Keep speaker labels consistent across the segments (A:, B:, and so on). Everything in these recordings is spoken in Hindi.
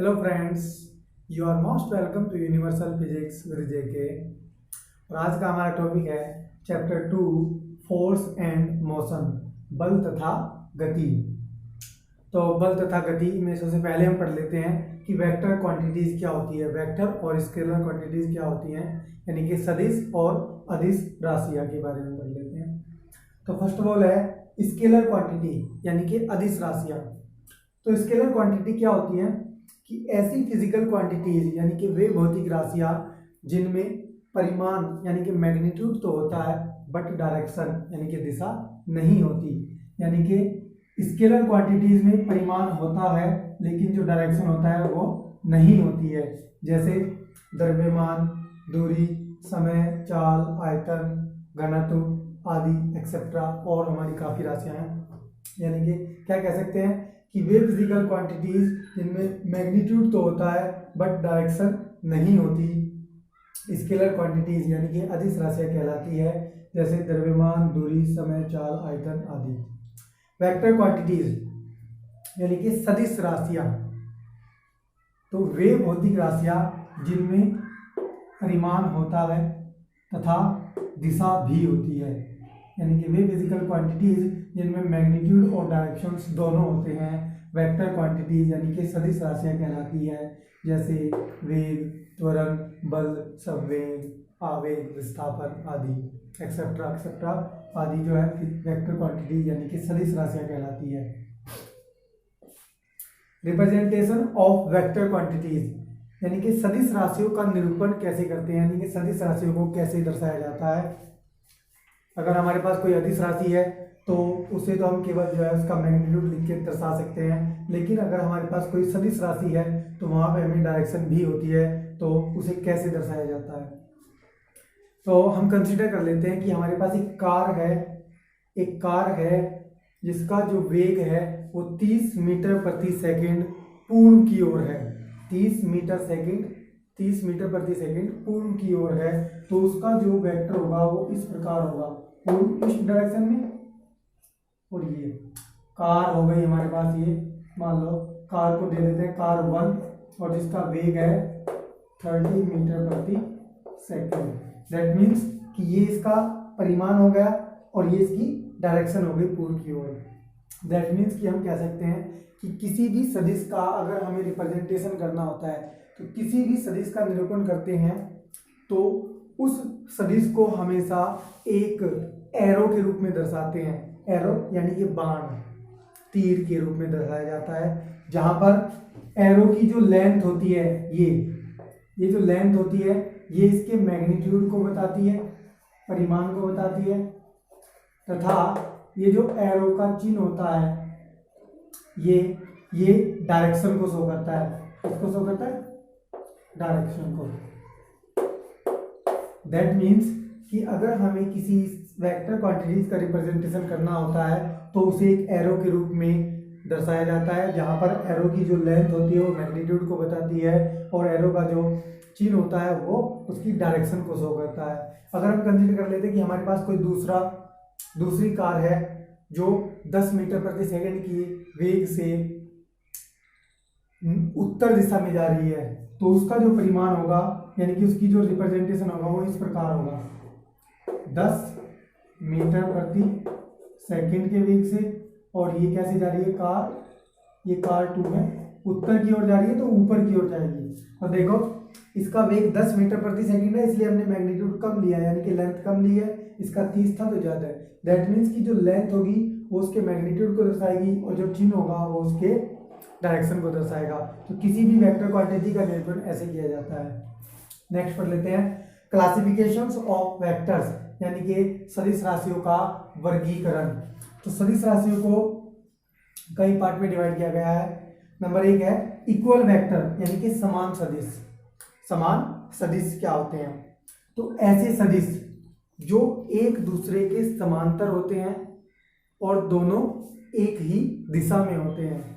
A: Hello friends, you are most welcome to universal physics with JK. और आज का हमारा टॉपिक है चैप्टर 2 फोर्स एंड मोशन, बल तथा गति। तो बल तथा गति में सबसे पहले हम पढ़ लेते हैं कि वेक्टर क्वांटिटीज क्या होती है। वेक्टर और स्केलर क्वांटिटीज क्या होती हैं, यानी कि सदिश और अदिश राशियां के बारे में पढ़ लेते हैं। तो फर्स्ट ऑफ ऑल है स्केलर क्वांटिटी यानी कि अदिश राशियां। तो स्केलर क्वांटिटी क्या होती है कि ऐसी फिजिकल क्वांटिटीज यानी कि वे भौतिक राशियां जिनमें परिमाण यानी कि मैग्नीट्यूड तो होता है बट डायरेक्शन यानी कि दिशा नहीं होती। यानी कि स्केलर क्वांटिटीज में परिमाण होता है लेकिन जो डायरेक्शन होता है वो नहीं होती है। जैसे द्रव्यमान, दूरी, समय, चाल, आयतन, घनत्व आदि एक्सेट्रा और हमारी काफी राशियां हैं। यानी कि क्या कह सकते हैं कि वे फिजिकल क्वांटिटीज जिनमें मैग्नीट्यूड तो होता है बट डायरेक्शन नहीं होती, स्केलर क्वांटिटीज यानी कि अदिश राशियां कहलाती है। जैसे द्रव्यमान, दूरी, समय, चाल, आयतन आदि। वेक्टर क्वांटिटीज यानी कि सदिश राशियां, तो वे भौतिक राशियां जिनमें परिमाण होता है तथा दिशा भी होती है। यानी कि वे फिजिकल क्वांटिटीज जिनमें मैग्नीट्यूड और डायरेक्शंस दोनों होते हैं वेक्टर क्वांटिटीज यानी कि सदिश राशियां कहलाती है। जैसे वेग, त्वरण, बल, संवेग, आवेग, विस्थापन आदि एक्सेट्रा एक्सेट्रा आदि जो है वेक्टर क्वांटिटीज यानी कि सदिश राशियां कहलाती है। रिप्रेजेंटेशन ऑफ वेक्टर क्वांटिटीज यानी कि सदिश राशियों का निरूपण कैसे करते हैं, यानी कि सदिश राशियों को कैसे दर्शाया जाता है। अगर हमारे पास कोई अदिश राशि है तो उसे तो हम केवल जो है उसका मैग्नीट्यूड लिख के दर्शा सकते हैं, लेकिन अगर हमारे पास कोई सदिश राशि है तो वहां पे हमें डायरेक्शन भी होती है, तो उसे कैसे दर्शाया जाता है। तो हम कंसीडर कर लेते हैं कि हमारे पास एक कार है जिसका जो वेग है वो 30 मीटर प्रति सेकेंड पूर्व की ओर है। 30 मीटर प्रति सेकेंड पूर्व की ओर है, तो उसका जो वेक्टर होगा वो इस प्रकार होगा, पूर्व इस डायरेक्शन में। और ये कार हो गई हमारे पास, ये मान लो कार को दे देते हैं कार 1 और जिसका वेग है 30 मीटर प्रति सेकेंड। दैट मीन्स कि ये इसका परिमाण हो गया और ये इसकी डायरेक्शन हो गई पूर्व की ओर। दैट मीन्स कि हम कह सकते हैं कि किसी भी सदिश का अगर हमें रिप्रेजेंटेशन करना होता है तो किसी भी सदिश का निरूपण करते हैं तो उस सदिश को हमेशा एक एरो के रूप में दर्शाते हैं। एरो यानी कि बाण, तीर के रूप में दर्शाया जाता है, जहां पर एरो की जो लेंथ होती है ये जो लेंथ होती है ये इसके मैग्नीट्यूड को बताती है, परिमाण को बताती है, तथा ये जो एरो का चिन्ह होता है ये डायरेक्शन को शो करता है। किसको शो करता है? डायरेक्शन को। दैट मीन्स कि अगर हमें किसी वेक्टर क्वांटिटीज का रिप्रेजेंटेशन करना होता है तो उसे एक एरो के रूप में दर्शाया जाता है, जहां पर एरो की जो लेंथ होती है वो मैग्नीट्यूड को बताती है और एरो का जो चिन्ह होता है वो उसकी डायरेक्शन को शो करता है। अगर हम कंसीडर कर लेते हैं कि हमारे पास कोई दूसरी कार है जो 10 मीटर प्रति सेकंड की वेग से उत्तर दिशा में जा रही है, तो उसका जो परिमाण होगा यानी कि उसकी जो रिप्रेजेंटेशन होगा वो इस प्रकार होगा, 10 मीटर प्रति सेकंड के वेग से। और ये कैसे जा रही है कार, ये कार 2 है, उत्तर की ओर जा रही है तो ऊपर की ओर जाएगी। और देखो इसका वेग 10 मीटर प्रति सेकंड है, इसलिए हमने मैग्नीट्यूड कम लिया है यानी कि लेंथ कम ली है। इसका 30 था तो ज्यादा है। दैट मीन्स कि जो लेंथ होगी वो उसके मैग्नीट्यूड को दर्शाएगी और जो चिन्ह होगा वो उसके डायरेक्शन को दर्शाएगा। तो किसी भी वेक्टर क्वांटिटी का निरूपण ऐसे किया जाता है। नेक्स्ट पढ़ लेते हैं क्लासिफिकेशंस ऑफ वेक्टर्स यानी कि सदिश राशियों का वर्गीकरण। तो सदिश राशियों को कई पार्ट में डिवाइड किया गया है। नंबर 1 है इक्वल वेक्टर यानी कि समान सदिश। समान सदिश क्या होते हैं? तो ऐसे सदिश जो एक दूसरे के समांतर होते हैं और दोनों एक ही दिशा में होते हैं।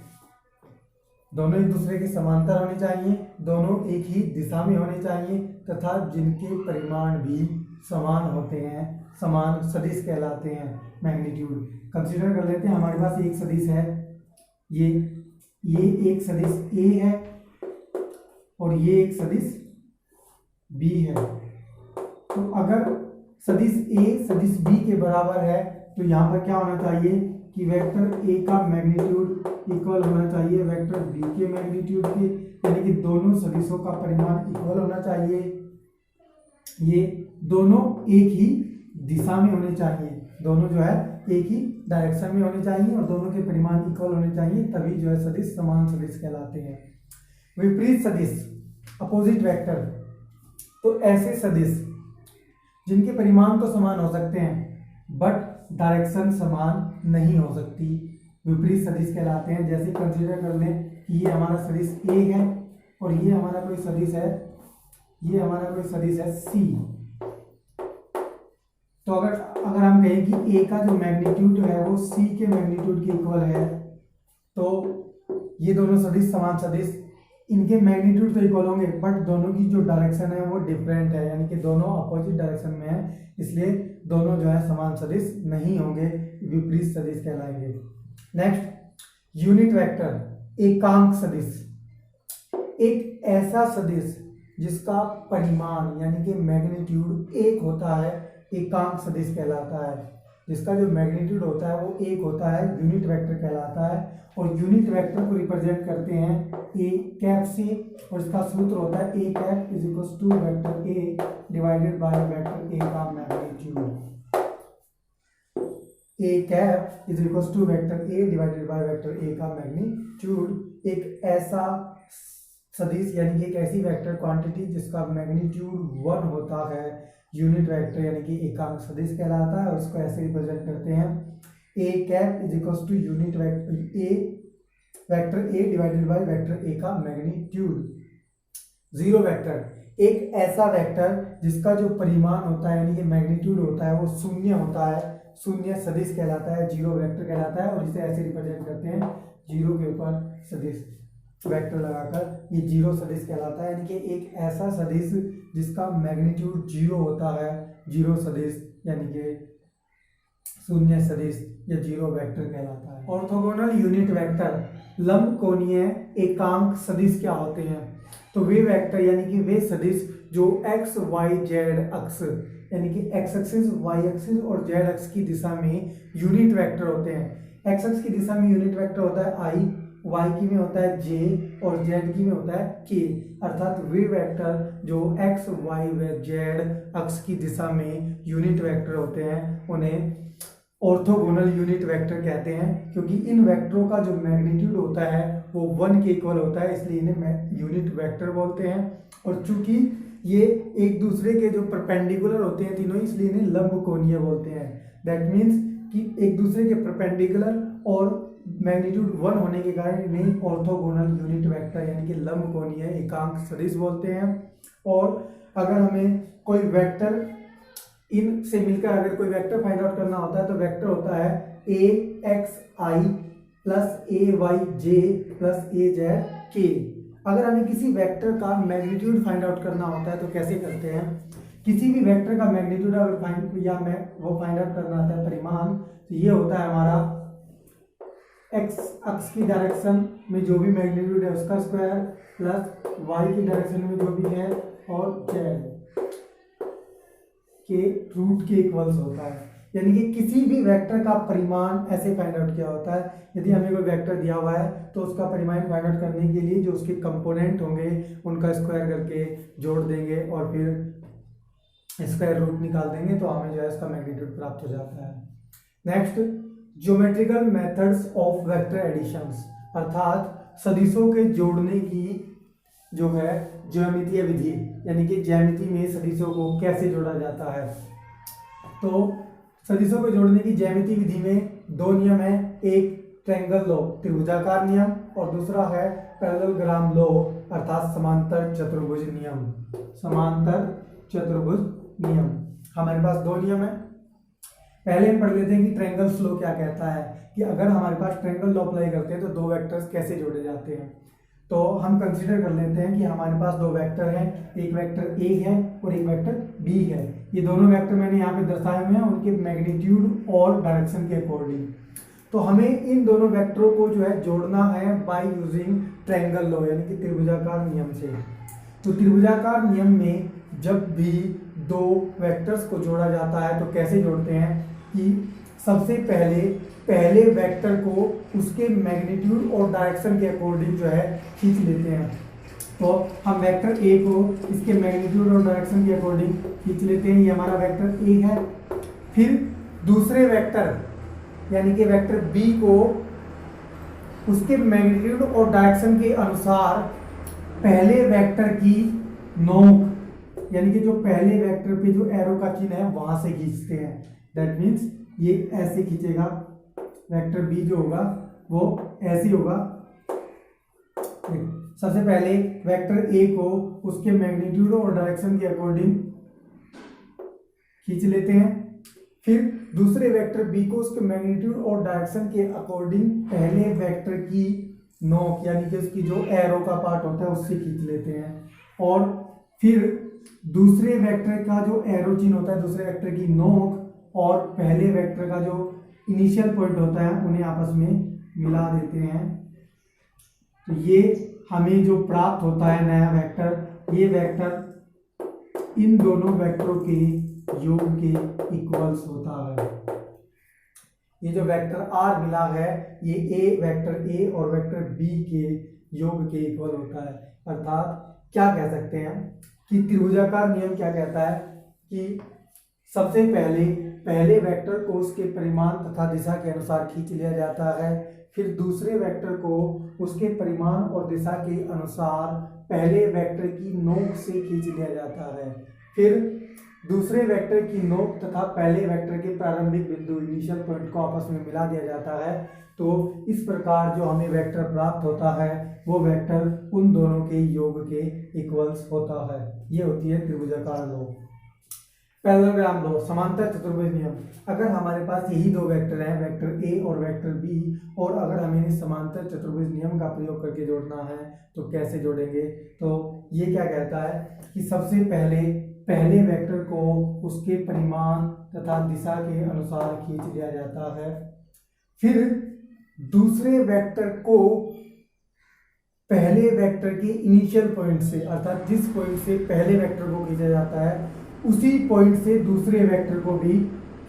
A: दोनों एक दूसरे के समांतर होने चाहिए, दोनों एक ही दिशा में होने चाहिए तथा जिनके परिमाण भी समान होते हैं, समान सदिश कहलाते हैं। मैग्नीट्यूड कंसीडर कर लेते हैं, हमारे पास एक सदिश है, ये एक सदिश ए है और ये एक सदिश b है। तो अगर सदिश a सदिश b के बराबर है तो यहाँ पर क्या होना चाहिए कि वेक्टर a का मैग्नीट्यूड इक्वल होना चाहिए वेक्टर b के मैग्नीट्यूड के, यानी कि दोनों सदिशों का परिमाण इक्वल होना चाहिए। ये दोनों एक ही दिशा में होने चाहिए, दोनों जो है एक ही डायरेक्शन में होने चाहिए और दोनों के परिमाण इक्वल होने चाहिए, तभी जो है सदिश समान सदिश कहलाते हैं। विपरीत सदिश अपोजिट वेक्टर, तो ऐसे सदिश जिनके परिमाण तो समान हो सकते हैं बट डायरेक्शन समान नहीं हो सकती, विपरीत सदिश कहलाते हैं। जैसे कंसीडर कर लें कि ये हमारा सदिश a है और ये हमारा कोई सदिश है, ये हमारा कोई सदिश है c। तो अगर हम कहें कि a का जो मैग्नीट्यूड है वो c के मैग्नीट्यूड के इक्वल है, तो ये दोनों सदिश समान सदिश, इनके मैग्नीट्यूड तो इक्वल होंगे बट दोनों की जो डायरेक्शन है वो डिफरेंट है, यानी कि दोनों अपोजिट डायरेक्शन में है, इसलिए दोनों जो है समान सदिश नहीं होंगे, विपरीत सदिश कहलाएंगे। नेक्स्ट यूनिट वेक्टर एकांक सदिश, एक ऐसा सदिश जिसका परिमाण यानी कि मैग्नीट्यूड एक होता है एकांक सदिश कहलाता है। जिसका जो मैग्नीट्यूड होता है वो एक होता है यूनिट वेक्टर कहलाता है। और यूनिट वेक्टर को रिप्रेजेंट करते हैं ए कैप से, और इसका सूत्र होता है A cap is equal to vector A divided by vector A का magnitude. A cap is equal to vector A divided by vector A का मैग्नीट्यूड एक ऐसा सदिश यानी कि एक ऐसी वेक्टर क्वांटिटी जिसका मैग्नीट्यूड 1 होता है, यूनिट वेक्टर यानी कि एकांक सदिश कहलाता है। और उसको ऐसे रिप्रेजेंट करते हैं A cap is equal to unit vector A divided by vector A का मैग्नीट्यूड। जीरो वेक्टर एक ऐसा वेक्टर जिसका जो परिमाण होता है यानी कि मैग्नीट्यूड होता है वो शून्य होता है, शून्य सदिश कहलाता है, जीरो वेक्टर कहलाता है। और इसे ऐसे रिप्रेजेंट करते हैं जीरो के ऊपर सदिश वेक्टर लगाकर, ये जीरो सदिश कहलाता है, यानी कि एक ऐसा सदिश जिसका मैग्नीट्यूड जीरो होता है, जीरो सदिश यानी कि शून्य सदिश या जीरो वेक्टर कहलाता है। ऑर्थोगोनल यूनिट वेक्टर लंबकोणीय एकांक सदिश क्या होते हैं? तो वे वेक्टर यानी कि वे सदिश जो एक्स वाई जेड अक्ष यानी कि एक्स एक्सिस वाई एक्सिस और जेड अक्ष की दिशा में यूनिट वेक्टर होते हैं। एक्स अक्ष की दिशा में यूनिट वेक्टर होता है आई, वाई की में होता है जे और जेड की में होता है के, अर्थात वे वेक्टर जो एक्स वाई व जेड अक्ष की दिशा में यूनिट वेक्टर होते हैं उन्हें ऑर्थोगोनल यूनिट वेक्टर कहते हैं, क्योंकि इन वेक्टरों का जो मैग्नीट्यूड होता है वो 1 के इक्वल होता है, इसलिए इन्हें यूनिट वेक्टर बोलते हैं। और चूंकि ये एक दूसरे के जो परपेंडिकुलर होते हैं तीनों, इसलिए इन्हें लंबकोणीय बोलते हैं। दैट मीन्स कि एक दूसरे के परपेंडिकुलर और मैग्नीट्यूड 1 होने के कारण इन्हें ऑर्थोगोनल यूनिट वेक्टर यानी कि लंबकोणीय एकांक सदिश बोलते हैं। और अगर हमें कोई वेक्टर इन से मिलकर अगर कोई वेक्टर फाइंड आउट करना होता है तो वेक्टर होता है ए X I plus A Y J plus A Z के। अगर हमें किसी वेक्टर का मैग्नीट्यूड फाइंड आउट करना होता है तो कैसे करते हैं? किसी भी वेक्टर का मैग्नीट्यूड अगर फाइंड आउट करना होता है परिमाण, तो ये होता है हमारा एक्स अक्ष की डायरेक्शन में जो भी मैग्नीट्यूड है उसका स्क्वायर प्लस वाई की डायरेक्शन में जो भी है और जेड के रूट के इक्वल्स होता है। यानी कि किसी भी वेक्टर का परिमाण ऐसे फाइंड आउट किया होता है। यदि हमें कोई वेक्टर दिया हुआ है तो उसका परिमाण फाइंड आउट करने के लिए जो उसके कंपोनेंट होंगे उनका स्क्वायर करके जोड़ देंगे और फिर स्क्वायर रूट निकाल देंगे तो हमें जो है इसका मैग्नीट्यूड प्राप्त हो जाता है। Next geometrical methods of vector additions, अर्थात सदिशों के जोड़ने की जो है ज्यामितीय विधि, यानी कि ज्यामिति में सदिशों को कैसे जोड़ा जाता है। तो सदिशों को जोड़ने की ज्यामितीय विधि में दो नियम है, एक ट्रायंगल लॉ त्रिभुजाकार नियम और दूसरा है पैरेललोग्राम लॉ अर्थात समांतर चतुर्भुज नियम। समांतर चतुर्भुज नियम हमारे पास दो नियम है। पहले हम पढ़ लेते हैं कि ट्रायंगल लॉ क्या कहता है, कि अगर हमारे पास ट्रायंगल लॉ अप्लाई करते हैं तो दो वेक्टर्स कैसे जोड़े जाते हैं। तो हम कंसीडर कर लेते हैं कि हमारे पास दो वेक्टर हैं, एक वेक्टर ए है और एक वेक्टर बी है। ये दोनों वेक्टर मैंने यहाँ पे दर्शाए हुए हैं उनके मैग्नीट्यूड और डायरेक्शन के अकॉर्डिंग। तो हमें इन दोनों वेक्टरों को जो है जोड़ना है बाय यूजिंग ट्रायंगल लॉ, यानी कि त्रिभुजाकार नियम से। तो त्रिभुजाकार नियम में जब भी दो वेक्टर्स को जोड़ा जाता है तो कैसे जोड़ते हैं कि सबसे पहले वेक्टर को उसके मैग्नीट्यूड और डायरेक्शन के अकॉर्डिंग जो है खींच लेते हैं। तो हम वेक्टर ए को इसके मैग्नीट्यूड और डायरेक्शन के अकॉर्डिंग खींच लेते हैं, ये हमारा वेक्टर ए है। फिर दूसरे वेक्टर यानी कि वेक्टर बी को उसके मैग्नीट्यूड और डायरेक्शन के अनुसार पहले वेक्टर की नोक यानी कि जो पहले वेक्टर पे जो एरो का चिन्ह है वहां से खींचते हैं। दैट मीन्स ये ऐसे खींचेगा, वेक्टर बी जो होगा वो ऐसे होगा। सबसे पहले वेक्टर ए को उसके मैग्नीट्यूड और डायरेक्शन के अकॉर्डिंग खींच लेते हैं। फिर दूसरे वेक्टर बी को उसके मैग्नीट्यूड और डायरेक्शन के अकॉर्डिंग पहले वेक्टर की नोक यानी कि उसकी जो एरो का पार्ट होता है उससे खींच लेते हैं। और फिर दूसरे वेक्टर का जो एरो चिन्ह होता है, दूसरे वेक्टर की नोक और पहले वेक्टर का जो इनिशियल पॉइंट होता है उन्हें आपस में मिला देते हैं। तो ये हमें जो प्राप्त होता है नया वेक्टर, ये वेक्टर इन दोनों वेक्टरों के योग के इक्वल्स होता है। ये जो वेक्टर आर मिला है ये वेक्टर ए और वेक्टर बी के योग के इक्वल होता है। अर्थात क्या कह सकते हैं कि त्रिभुजाकार नियम क्या कहता है कि सबसे पहले वेक्टर को उसके परिमाण तथा दिशा के अनुसार खींच लिया जाता है। फिर दूसरे वेक्टर को उसके परिमाण और दिशा के अनुसार पहले वेक्टर की नोक से खींच लिया जाता है। फिर दूसरे वेक्टर की नोक तथा पहले वेक्टर के प्रारंभिक बिंदु इनिशियल पॉइंट को आपस में मिला दिया जाता है। तो इस प्रकार जो हमें वेक्टर प्राप्त होता है वो वेक्टर उन दोनों के योग के इक्वल्स होता है। ये होती है त्रिभुजाकार लॉ। पैरेललोग्राम लॉ, समांतर चतुर्भुज नियम। अगर हमारे पास यही दो वेक्टर हैं, वेक्टर ए और वेक्टर बी, और अगर हमें समांतर चतुर्भुज नियम का प्रयोग करके जोड़ना है तो कैसे जोड़ेंगे? तो ये क्या कहता है कि सबसे पहले वेक्टर को उसके परिमाण तथा दिशा के अनुसार खींच लिया जाता है। फिर दूसरे वेक्टर को पहले वेक्टर के इनिशियल पॉइंट से, अर्थात जिस पॉइंट से पहले वेक्टर को खींचा जाता है उसी पॉइंट से दूसरे वेक्टर को भी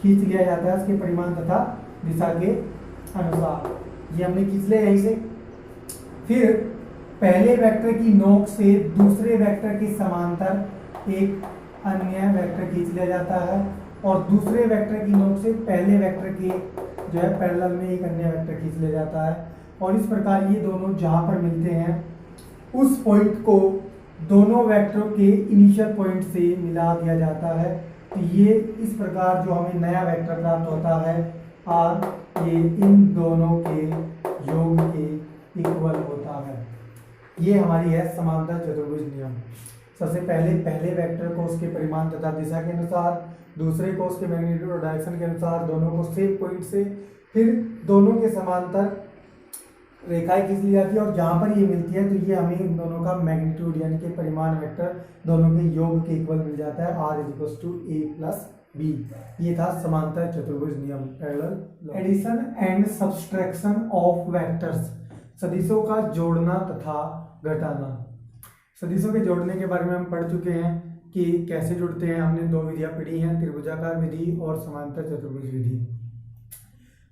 A: खींच लिया जाता है उसके परिमाण तथा दिशा के अनुसार। ये हमने खींच लिया यहीं से। फिर पहले वेक्टर की नोक से दूसरे वेक्टर के समांतर एक अन्य वेक्टर खींच लिया जाता है और दूसरे वेक्टर की नोक से पहले वेक्टर के जो है पैरेलल में एक अन्य वेक्टर खींच लिया जाता है। और इस प्रकार ये दोनों जहां पर मिलते हैं उस पॉइंट को दोनों वेक्टरों के इनिशियल पॉइंट से मिला दिया जाता है। तो ये इस प्रकार जो हमें नया वेक्टर प्राप्त होता है आर, ये इन दोनों के योग के इक्वल होता है। ये हमारी है समांतर चतुर्भुज नियम। सबसे पहले वेक्टर को उसके परिमाण तथा दिशा के अनुसार, दूसरे को उसके मैग्नीट्यूड और डायरेक्शन के अनुसार, दोनों को सेम पॉइंट से, फिर दोनों के समांतर रेखाएं खींच ली जाती है और जहां पर ये मिलती है तो ये हमें इन दोनों का मैग्नीट्यूड यानी कि परिमाण वेक्टर दोनों के योग के इक्वल मिल जाता है, r = a + b। ये था समांतर चतुर्भुज नियम, parallel. Addition and subtraction of vectors, सदिशों का जोड़ना तथा घटाना। सदिशों के जोड़ने के बारे में हम पढ़ चुके हैं कि कैसे जुड़ते हैं। हमने दो विधियां पढ़ी हैं, त्रिभुजाकार विधि और समांतर चतुर्भुज विधि।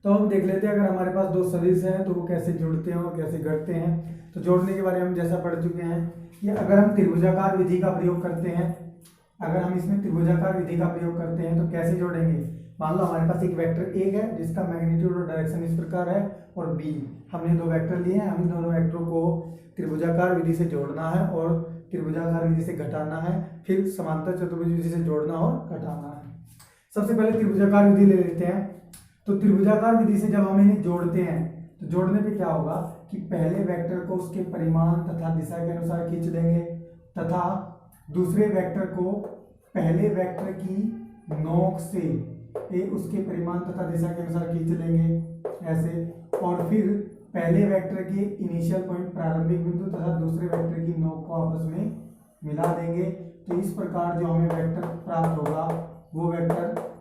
A: तो हम देख लेते हैं अगर हमारे पास दो सदिश हैं तो वो कैसे जुड़ते हैं और कैसे घटते हैं। तो जोड़ने के बारे में हम जैसा पढ़ चुके हैं कि अगर हम त्रिभुजाकार विधि का प्रयोग करते हैं, अगर हम इसमें त्रिभुजाकार विधि का प्रयोग करते हैं तो कैसे जोड़ेंगे? मान लो हमारे पास एक वेक्टर ए है जिसका मैग्नीट्यूड और डायरेक्शन इस प्रकार है और बी, हमने दो वेक्टर लिए हैं, हम दोनों वेक्टरों को त्रिभुजाकार विधि से जोड़ना है और त्रिभुजाकार विधि से घटाना है, फिर समांतर चतुर्भुज विधि से जोड़ना और घटाना है। सबसे पहले त्रिभुजाकार विधि ले लेते हैं। तो त्रिभुजाकार विधि से जब हम इन्हें जोड़ते हैं तो जोड़ने पे क्या होगा कि पहले वेक्टर को उसके परिमाण तथा दिशा के अनुसार खींच लेंगे तथा दूसरे वेक्टर को पहले वेक्टर की नोक से उसके परिमाण तथा दिशा के अनुसार खींच लेंगे ऐसे, और फिर पहले वेक्टर के इनिशियल पॉइंट प्रारंभिक बिंदु तथा दूसरे वेक्टर की नोक को आपस में मिला देंगे। तो इस प्रकार जो हमें वेक्टर प्राप्त होगा वो वेक्टर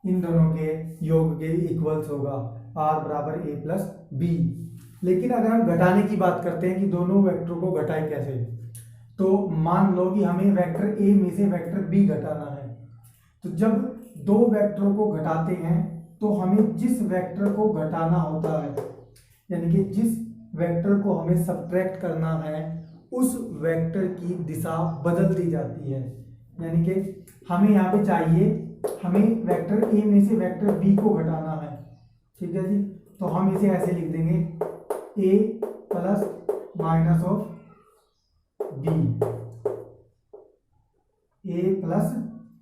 A: इन दोनों के योग के इक्वल्स होगा, r बराबर a प्लस बी। लेकिन अगर हम घटाने की बात करते हैं कि दोनों वेक्टर को घटाएं कैसे, तो मान लो कि हमें वेक्टर a में से वेक्टर b घटाना है। तो जब दो वेक्टर को घटाते हैं तो हमें जिस वेक्टर को घटाना होता है, यानी कि जिस वेक्टर को हमें सब्ट्रैक्ट करना है, उस वेक्टर की दिशा बदल दी जाती है। यानी कि हमें यहाँ पे चाहिए, हमें वेक्टर a में से वेक्टर b को घटाना है, ठीक है जी। तो हम इसे ऐसे लिख देंगे, a plus minus of b, a plus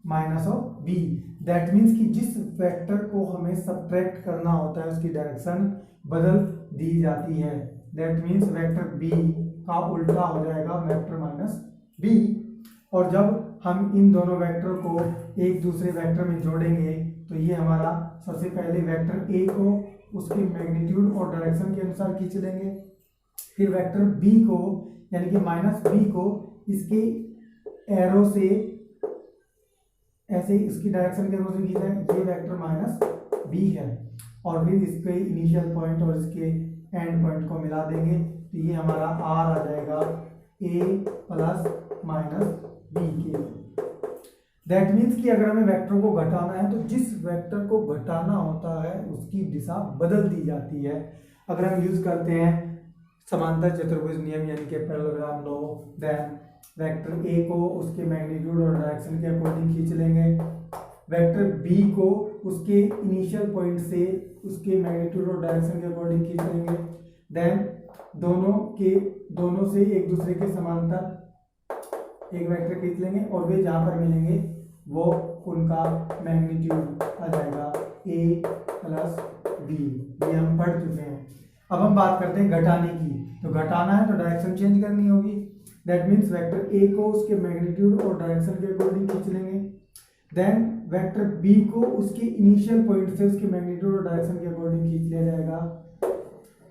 A: minus of b। That means कि जिस वेक्टर को हमें सब्ट्रैक्ट करना होता है उसकी डायरेक्शन बदल दी जाती है। दैट मीन्स वेक्टर b का उल्टा हो जाएगा वेक्टर माइनस b। और जब हम इन दोनों वेक्टर को एक दूसरे वेक्टर में जोड़ेंगे तो ये हमारा सबसे पहले वेक्टर a को उसके मैग्नीट्यूड और डायरेक्शन के अनुसार खींच लेंगे, फिर वेक्टर b को यानी कि माइनस b को इसके एरो से ऐसे इसकी डायरेक्शन के एरो से खींचा है, ये वेक्टर माइनस b है। और फिर इसके इनिशियल पॉइंट और इसके एंड पॉइंट को मिला देंगे तो ये हमारा r आ जाएगा a प्लस माइनस b के। दैट मीन्स कि अगर हमें वेक्टर को घटाना है तो जिस वेक्टर को घटाना होता है उसकी दिशा बदल दी जाती है। अगर हम यूज करते हैं समांतर चतुर्भुज नियम यानी कि parallelogram law, then vector a को उसके मैग्नीट्यूड और डायरेक्शन के अकॉर्डिंग खींच लेंगे, वेक्टर b को उसके इनिशियल पॉइंट से उसके मैग्नीट्यूड और डायरेक्शन के अकॉर्डिंग खींच लेंगे, देन दोनों से एक दूसरे के समांतर एक वेक्टर खींच लेंगे और वे जहां पर मिलेंगे वो उनका मैग्नीट्यूड आ जाएगा a प्लस b। ये हम पढ़ चुके हैं। अब हम बात करते हैं घटाने की। तो घटाना है तो डायरेक्शन चेंज करनी होगी। दैट मीन्स वेक्टर a को उसके मैग्नीट्यूड और डायरेक्शन के अकॉर्डिंग खींच लेंगे, देन वेक्टर b को उसके इनिशियल पॉइंट से उसके मैग्नीट्यूड और डायरेक्शन के अकॉर्डिंग खींच लिया जाएगा,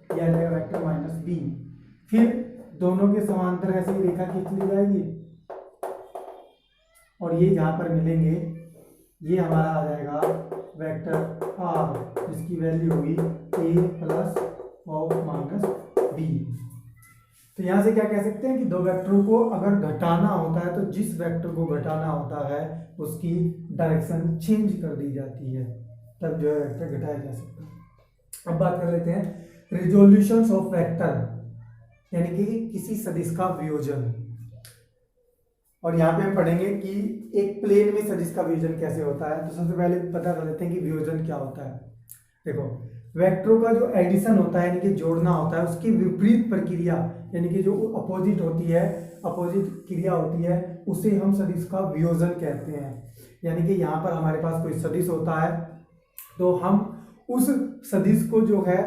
A: यह आ जाएगा वेक्टर माइनस b। फिर दोनों के समांतर ऐसे ही रेखा खींच ली जाएगी और ये जहां पर मिलेंगे ये हमारा आ जाएगा वेक्टर r, जिसकी वैल्यू होगी a plus of minus b। तो यहां से क्या कह सकते हैं कि दो वेक्टरों को अगर घटाना होता है तो जिस वेक्टर को घटाना होता है उसकी डायरेक्शन चेंज कर दी जाती है, तब जो है वेक्टर घटाया जा सकता है। अब बात कर लेते हैं रिजोल्यूशंस ऑफ वेक्टर, यानी कि किसी सदिश का वियोजन। और यहाँ पे हम पढ़ेंगे कि एक प्लेन में सदिश का वियोजन कैसे होता है। तो सबसे पहले पता कर लेते हैं कि वियोजन क्या होता है। देखो, वेक्टरों का जो एडिशन होता है यानी कि जोड़ना होता है, उसकी विपरीत प्रक्रिया यानी कि जो अपोजिट होती है, अपोजिट क्रिया होती है, उसे हम सदिश का वियोजन कहते हैं। यानी कि यहाँ पर हमारे पास कोई सदिश होता है तो हम उस सदिश को जो है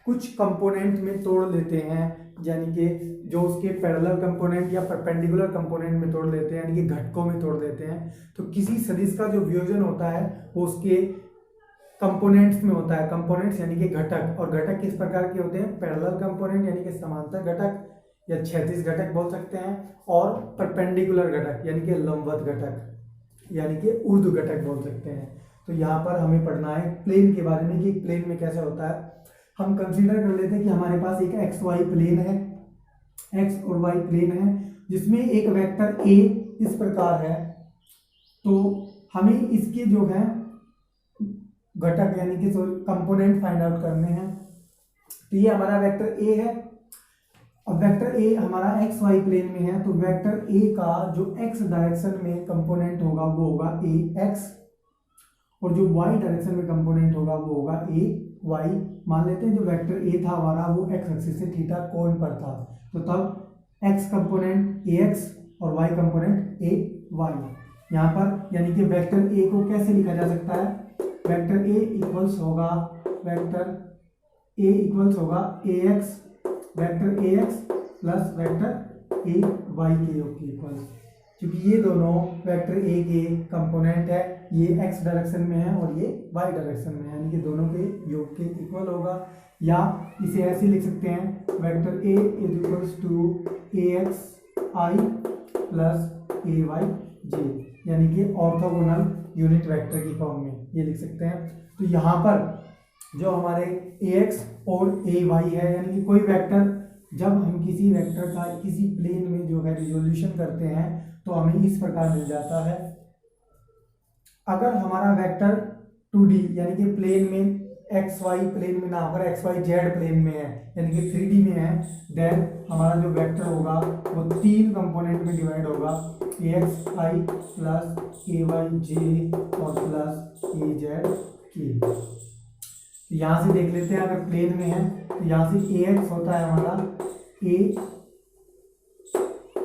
A: कुछ कंपोनेंट में तोड़ लेते हैं, यानी कि जो उसके पैरेलल कंपोनेंट या परपेंडिकुलर कंपोनेंट में तोड़ लेते हैं, यानी कि घटकों में तोड़ देते हैं। तो किसी सदिश का जो वियोजन होता है वो उसके कंपोनेंट्स में होता है। कंपोनेंट्स यानी कि घटक, और घटक किस प्रकार के होते हैं? पैरेलल कंपोनेंट यानी कि समांतर घटक या क्षैतिज घटक बोल सकते हैं, और परपेंडिकुलर घटक यानी कि लंबवत घटक यानी कि ऊर्ध्व घटक बोल सकते हैं। तो यहाँ पर हमें पढ़ना है प्लेन के बारे में कि प्लेन में कैसे होता है। हम कंसीडर कर लेते हैं कि हमारे पास एक एक्स वाई प्लेन है, एक्स और वाई प्लेन है, जिसमें एक वेक्टर ए इस प्रकार है। तो हमें इसके जो है घटक यानी कि कंपोनेंट फाइंड आउट करने हैं। तो ये हमारा वेक्टर ए है। अब वेक्टर ए हमारा एक्स वाई प्लेन में है, तो वेक्टर ए का जो एक्स डायरेक्शन में कंपोनेंट होगा वो होगा ए एक्स, और जो वाई डायरेक्शन में कंपोनेंट होगा वो होगा ए वाई। मान लेते हैं जो वेक्टर ए था हमारा वो एक्स एक्सिस से थीटा कोण पर था, तो तब एक्स कंपोनेंट ए एक्स और वाई कंपोनेंट ए वाई। यहाँ पर यानी कि वेक्टर ए को कैसे लिखा जा सकता है? वेक्टर ए इक्वल्स होगा A X, vector A X plus vector A Y के योग के इक्वल्स, क्योंकि ये दोनों वेक्टर ए के कंपोनेंट है, ये एक्स डायरेक्शन में है और ये वाई डायरेक्शन में है, यानी कि दोनों के योग के इक्वल होगा। या इसे ऐसे लिख सकते हैं vector A is equals to A X I plus A Y J, यानी कि ऑर्थोगोनल यूनिट वेक्टर की फॉर्म में। ये लिख सकते हैं। तो यहाँ पर जो हमारे ax और ay है, यानी कि कोई वेक्टर, जब हम किसी वेक्टर का किसी प्लेन में जो है रिजोल्यूशन करते हैं तो हमें इस प्रकार मिल जाता है। अगर हमारा वेक्टर 2D यानी कि प्लेन में xy प्लेन में ना होकर xyz प्लेन में है, यानी कि 3D में है, देन हमारा जो वेक्टर होगा वो 3 कंपोनेंट में डिवाइड होगा, axi प्लस ayj और प्लस azk। यहाँ से देख लेते हैं, अगर प्लेन में है तो यहाँ से ax होता है हमारा a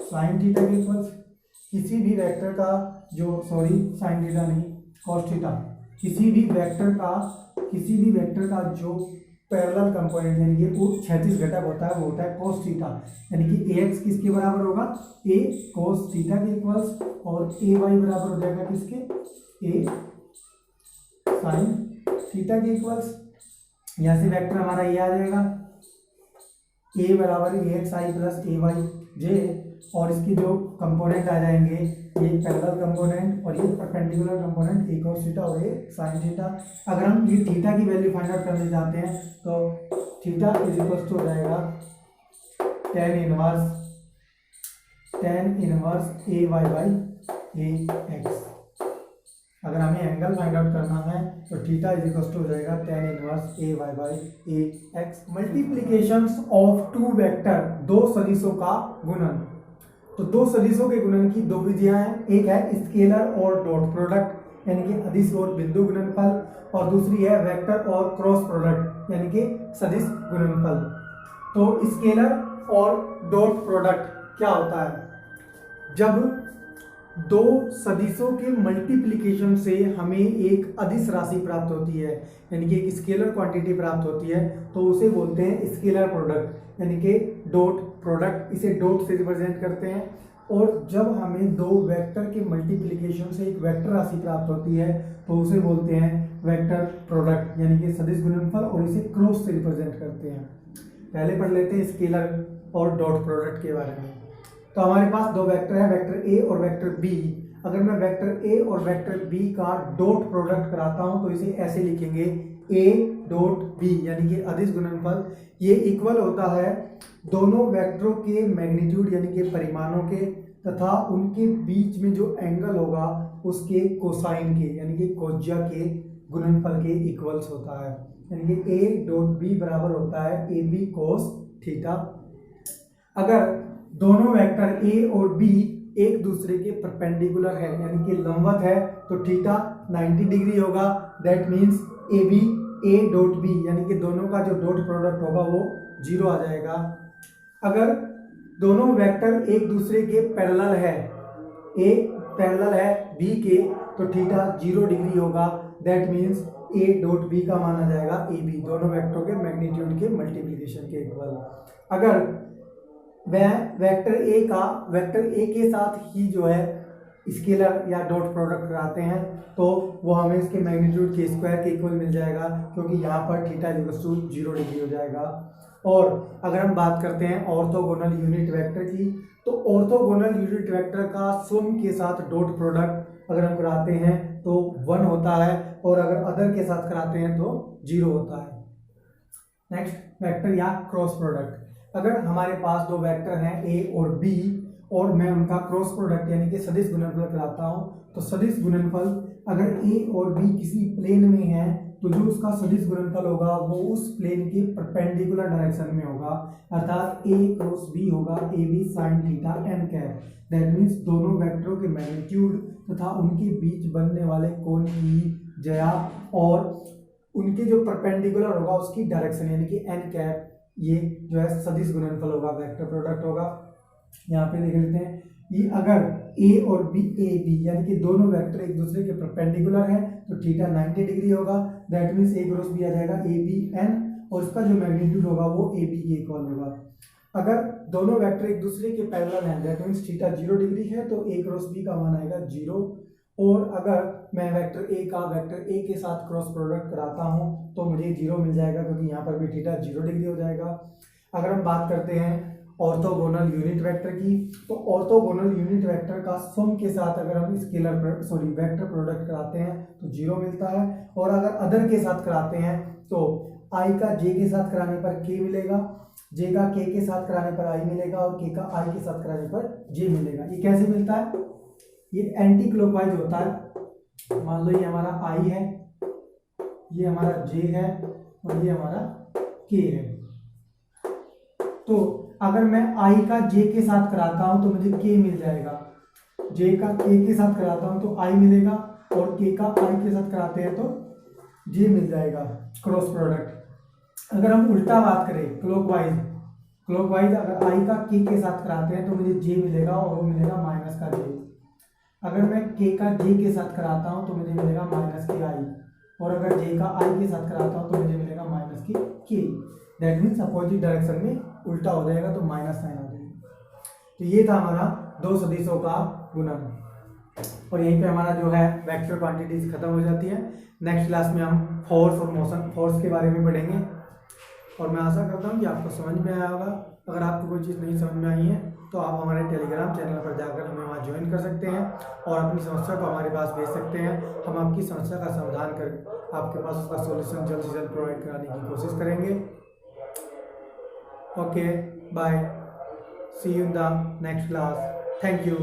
A: साइन थीटा के इक्वल्स, किसी भी वेक्टर का जो साइन थीटा नहीं कॉस थीटा, किसी भी वेक्टर का जो पैरेलल कंपोनेंट यानी कि वो क्षैतिज घटक होता है वो होता है cos थीटा, यानी कि ax किसके बराबर होगा, a cos थीटा के इक्वल्स, और ay बराबर हो जाएगा किसके, a sin थीटा के इक्वल्स। यहाँ से वेक्टर हमारा ये आ जाएगा, a बराबर axi प्लस ayj, और इसके जो कंपोनेंट आ जाएंगे ये पैरेलल कंपोनेंट और ये perpendicular component, a cos theta और a sin थीटा। अगर हम ये थीटा की वैल्यू फाइंड आउट करने जाते हैं तो थीटा इज इक्वल टू हो जाएगा tan inverse ay by ax। अगर हमें एंगल फाइंड आउट करना है तो थीटा इज इक्वल टू हो जाएगा tan inverse ay by ax। Multiplications of two vector, दो सदिशों का गुणन। तो दो सदिशों के गुणन की दो विधियां हैं, एक है स्केलर और डॉट प्रोडक्ट यानी कि अदिश और बिंदु गुणनफल, और दूसरी है वेक्टर और क्रॉस प्रोडक्ट यानी कि सदिश गुणनफल। तो स्केलर और डॉट प्रोडक्ट क्या होता है, जब दो सदिशों के मल्टीप्लिकेशन से हमें एक अदिश राशि प्राप्त होती है यानी कि एक स्केलर क्वांटिटी प्राप्त होती है तो उसे बोलते हैं स्केलर प्रोडक्ट यानी कि डॉट प्रोडक्ट, इसे डॉट से रिप्रेजेंट करते हैं। और जब हमें दो वेक्टर के मल्टीप्लिकेशन से एक वेक्टर राशि प्राप्त होती है तो उसे बोलते हैं वेक्टर प्रोडक्ट यानी कि सदिश गुणनफल, और इसे क्रॉस से रिप्रेजेंट करते हैं। पहले पढ़ लेते हैं स्केलर और डॉट प्रोडक्ट के बारे में। तो हमारे पास दो वेक्टर है, वेक्टर ए और वेक्टर बी। अगर मैं वेक्टर ए और वेक्टर बी का डॉट प्रोडक्ट कराता हूं तो इसे ऐसे लिखेंगे ए डॉट बी यानी कि अदिश गुणनफल। ये इक्वल होता है दोनों वेक्टरों के मैग्नीट्यूड यानी कि परिमाणों के तथा उनके बीच में जो एंगल होगा उसके कोसाइन के यानी कि कोज्या के गुणनफल के इक्वल्स होता है, यानी कि ए डॉट बी बराबर होता है ए बी कोस थीटा। अगर दोनों वेक्टर ए और बी एक दूसरे के परपेंडिकुलर है यानी कि लंबवत है तो थीटा 90 डिग्री होगा, that means A B A dot B यानी कि दोनों का जो डॉट प्रोडक्ट होगा वो 0 आ जाएगा। अगर दोनों वेक्टर एक दूसरे के पैरेलल है, ए पैरेलल है बी के, तो थीटा 0 डिग्री होगा, that means A dot B का मान आ जाएगा ए बी, दोनों वेक्टरों के मैग्नीट्यूड के मल्टीप्लिकेशन के इक्वल। अगर वह वेक्टर ए के साथ ही जो है स्केलर या डॉट प्रोडक्ट कराते हैं तो वो हमें इसके मैग्नीट्यूड के स्क्वायर के इक्वल मिल जाएगा, क्योंकि यहाँ पर थीटा इक्वल टू 0 डिग्री हो जाएगा। और अगर हम बात करते हैं ऑर्थोगोनल यूनिट वेक्टर की, तो ऑर्थोगोनल यूनिट वेक्टर का सम के साथ डॉट प्रोडक्ट अगर हम कराते हैं तो 1 होता है, और अगर अदर के साथ कराते हैं तो 0 होता है। नेक्स्ट वेक्टर या क्रॉस प्रोडक्ट। अगर हमारे पास दो वेक्टर हैं ए और बी और मैं उनका क्रॉस प्रोडक्ट यानी कि सदिश गुणनफल कराता हूं, तो सदिश गुणनफल अगर ए और बी किसी प्लेन में है तो जो उसका सदिश गुणनफल होगा वो उस प्लेन के परपेंडिकुलर डायरेक्शन में होगा, अर्थात ए क्रॉस बी होगा A B sine theta N cap. That means दोनों वेक्टरों के मैग्नीट्यूड तथा उनके बीच बनने वाले कोण की ज्या और उनके जो परपेंडिकुलर होगा उसकी डायरेक्शन यानी कि एन कैप, ये जो है सदिश गुणनफल होगा, वेक्टर प्रोडक्ट होगा। यहाँ पे देख लेते हैं, ये अगर ए और बी ए बी यानी कि दोनों वेक्टर एक दूसरे के परपेंडिकुलर है तो थीटा 90 डिग्री होगा, that means A cross B आ जाएगा ए बी एन, और इसका जो मैग्नीट्यूड होगा वो ए बी के इक्वल होगा। अगर दोनों वेक्टर एक दूसरे के पैरेलल हैं दैट मीन्स थीटा 0 डिग्री है तो ए क्रॉस बी का मान आएगा 0। और अगर मैं वेक्टर ए का वेक्टर ए के साथ क्रॉस प्रोडक्ट कराता हूं तो मुझे 0 मिल जाएगा, क्योंकि यहाँ पर भी थीटा 0 डिग्री हो जाएगा। अगर हम बात करते हैं ऑर्थोगोनल यूनिट वेक्टर की। तो ऑर्थोगोनल यूनिट वेक्टर का सम के साथ अगर हम स्केलर वेक्टर प्रोडक्ट कराते हैं तो 0 मिलता है, और अगर अदर के साथ कराते हैं तो i का j के साथ कराने पर k मिलेगा, j का k के साथ कराने पर i मिलेगा, और k का i के साथ कराने पर j मिलेगा। ये कैसे मिलता है? ये एंटी क्लॉकवाइज होता है। मान लो ये हमारा i है, ये हमारा j है, और ये हमारा k है। तो अगर मैं i का j के साथ कराता हूं तो मुझे k मिल जाएगा, j का k के साथ कराता हूं तो i मिलेगा, और k का i के साथ कराते हैं तो j मिल जाएगा, क्रॉस प्रोडक्ट। अगर हम उल्टा बात करें क्लॉकवाइज अगर i का k के साथ कराते हैं तो मुझे j मिलेगा, और वो मिलेगा माइनस का j। अगर मैं k का j के साथ कराता हूं तो मुझे मिलेगा माइनस की i, और अगर j का i के साथ कराता हूं तो मुझे मिलेगा माइनस की k। That means opposite direction में उल्टा हो जाएगा तो माइनस साइन आ जाएगा। तो ये था हमारा दो सदिशों का गुणन, और यहीं पे हमारा जो है वेक्टर क्वांटिटीज खत्म हो जाती है। नेक्स्ट क्लास में हम फोर्स और मोशन फोर्स के बारे में पढ़ेंगे, और मैं आशा करता हूँ कि आपको समझ में आया होगा। अगर आपको कोई चीज़ नहीं समझ में आई है तो आप हमारे टेलीग्राम चैनल पर जाकर हमें वहाँ ज्वाइन कर सकते हैं, और अपनी समस्या को हमारे पास भेज सकते हैं। हम आपकी समस्या का समाधान कर आपके पास उसका सॉल्यूशन जल्द से जल्द प्रोवाइड कराने की कोशिश करेंगे। Okay, bye, see you in the next class, thank you.